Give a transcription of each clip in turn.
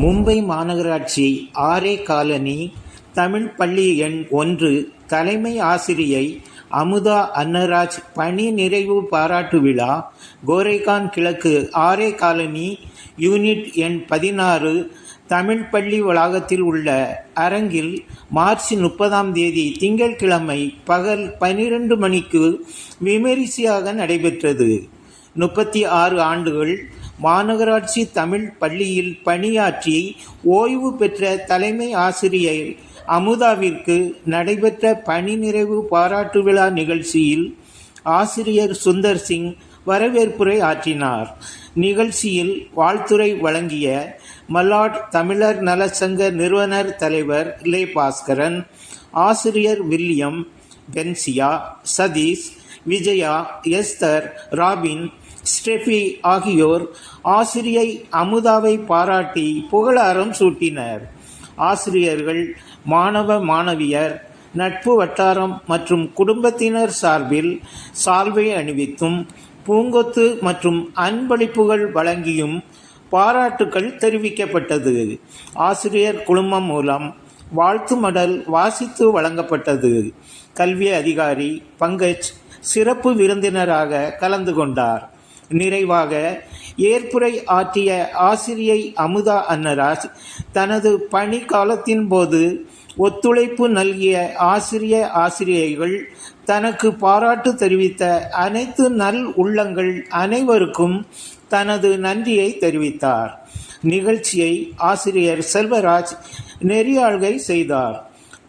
மும்பை மாநகராட்சி ஆரே காலனி தமிழ் பள்ளி எண் 1 தலைமை ஆசிரியை அமுதா அன்னராஜ் பணி நிறைவு பாராட்டு விழா கோரேகான் கிழக்கு ஆரே காலனி யூனிட் எண் 16 தமிழ் பள்ளி வளாகத்தில் உள்ள அரங்கில் மார்ச் 30ஆம் தேதி திங்கட்கிழமை பகல் 12 மணிக்கு விமரிசையாக நடைபெற்றது. 36 ஆண்டுகள் மாநகராட்சி தமிழ் பள்ளியில் பணியாற்றி ஓய்வு பெற்ற தலைமை ஆசிரியை அமுதாவிற்கு நடைபெற்ற பணி நிறைவு பாராட்டு விழா நிகழ்ச்சியில் ஆசிரியர் சுந்தர் சிங் வரவேற்புரை ஆற்றினார். நிகழ்ச்சியில் வாழ்த்துரை வழங்கிய மல்லாட் தமிழர் நலச்சங்க நிறுவனர் தலைவர் லே பாஸ்கரன், ஆசிரியர் William, Benziya, Sathish, Vijaya, Esther, Robin, Steffi ஆகியோர் ஆசிரியை அமுதாவை பாராட்டி புகழாரம் சூட்டினர். ஆசிரியர்கள், மாணவ மாணவியர், நட்பு வட்டாரம் மற்றும் குடும்பத்தினர் சார்பில் சால்வை அணிவித்தும் பூங்கொத்து மற்றும் அன்பளிப்புகள் வழங்கியும் பாராட்டுக்கள் தெரிவிக்கப்பட்டது. ஆசிரியர் குழுமம் மூலம் வாழ்த்து மடல் வாசித்து வழங்கப்பட்டது. கல்வி அதிகாரி பங்கஜ் சிறப்பு விருந்தினராக கலந்து கொண்டார். நிறைவாக ஏற்புரை ஆற்றிய ஆசிரியை அமுதா அன்னராஜ் தனது பணி காலத்தின் போது ஒத்துழைப்பு நல்கிய ஆசிரியைகள், தனக்கு பாராட்டு தெரிவித்த அனைத்து நல் உள்ளங்கள் அனைவருக்கும் தனது நன்றியை தெரிவித்தார். நிகழ்ச்சியை ஆசிரியர் செல்வராஜ் நெறியாள்கை செய்தார்.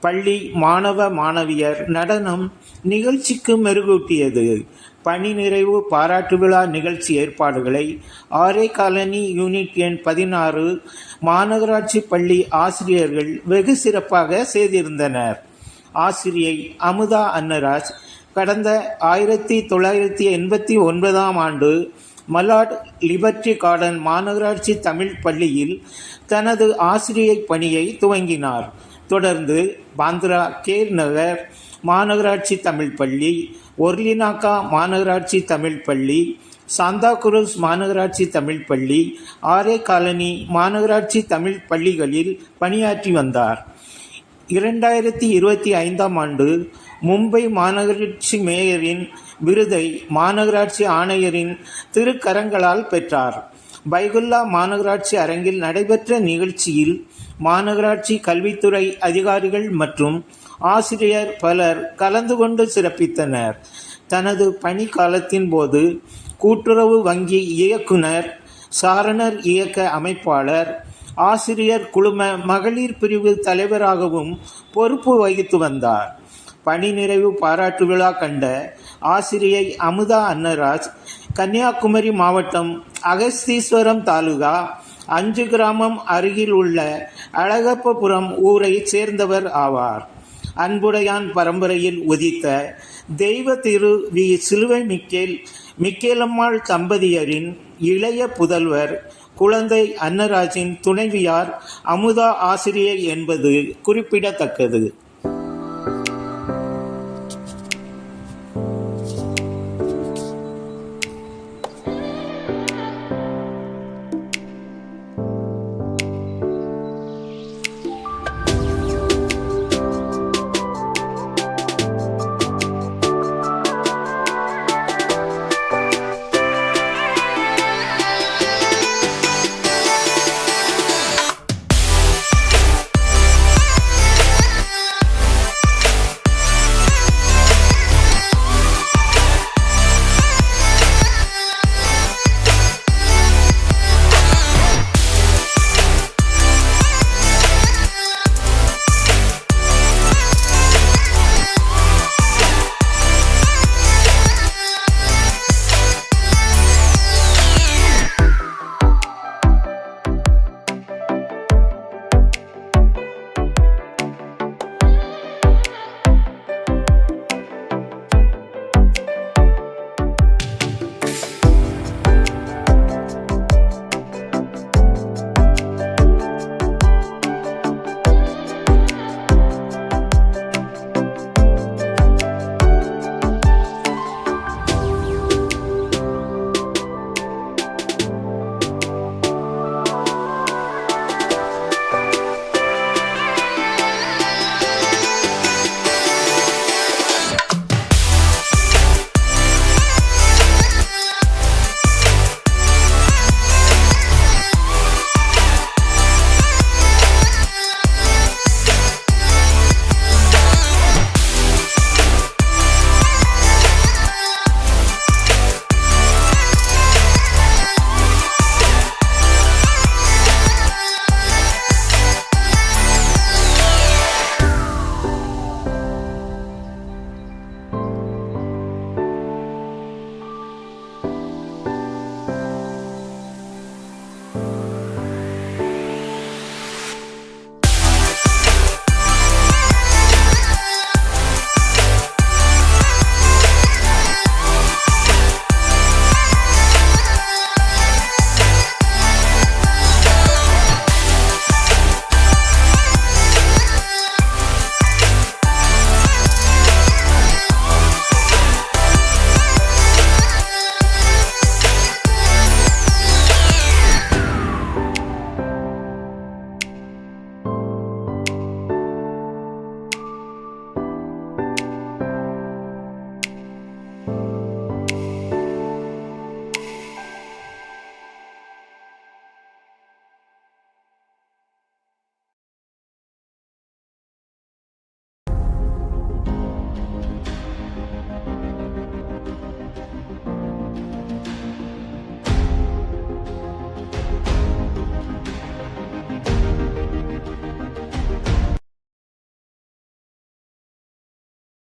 பள்ளி மாணவ மாணவியர் நடனம் நிகழ்ச்சிக்கு மெருகூட்டியது. பணி நிறைவு பாராட்டு விழா நிகழ்ச்சி ஏற்பாடுகளை ஆரே காலனி யூனிட் எண் 16 மாநகராட்சி பள்ளி ஆசிரியர்கள் வெகு சிறப்பாக செய்திருந்தனர். ஆசிரியை அமுதா அன்னராஜ் கடந்த 1989ஆம் ஆண்டு மல்லாட் லிபர்டி கார்டன் மாநகராட்சி தமிழ் பள்ளியில் தனது ஆசிரியை பணியை துவங்கினார். தொடர்ந்து பாந்திரா கேர் நகர் மாநகராட்சி தமிழ் பள்ளி, ஒர்லினாக்கா மாநகராட்சி தமிழ் பள்ளி, சாந்தா குரூஸ் மாநகராட்சி தமிழ் பள்ளி, ஆரே காலனி மாநகராட்சி தமிழ் பள்ளிகளில் பணியாற்றி வந்தார். 2025ஆம் ஆண்டு மும்பை மாநகராட்சி மேயரின் விருதை மாநகராட்சி ஆணையரின் திருக்கரங்களால் பெற்றார். பைகுல்லா மாநகராட்சி அரங்கில் நடைபெற்ற நிகழ்ச்சியில் மாநகராட்சி கல்வித்துறை அதிகாரிகள் மற்றும் ஆசிரியர் பலர் கலந்து கொண்டு சிறப்பித்தனர். தனது பணி காலத்தின் போது கூட்டுறவு வங்கி இயக்குனர், சாரணர் இயக்க அமைப்பாளர், ஆசிரியர் குழும மகளிர் பிரிவு தலைவராகவும் பொறுப்பு வகித்து வந்தார். பணி நிறைவு பாராட்டு விழா கண்ட ஆசிரியை அமுதா அன்னராஜ் கன்னியாகுமரி மாவட்டம் அகஸ்தீஸ்வரம் தாலுகா 5 கிராமம் அருகில் உள்ள அழகப்பபுரம் ஊரை சேர்ந்தவர் ஆவார். அன்புடையான் பரம்பரையில் உதித்த தெய்வ திரு வி. சிலுவை மிக்கேலம்மாள் தம்பதியரின் இளைய புதல்வர் குழந்தை அன்னராஜின் துணைவியார் அமுதா ஆசிரியை என்பது குறிப்பிடத்தக்கது.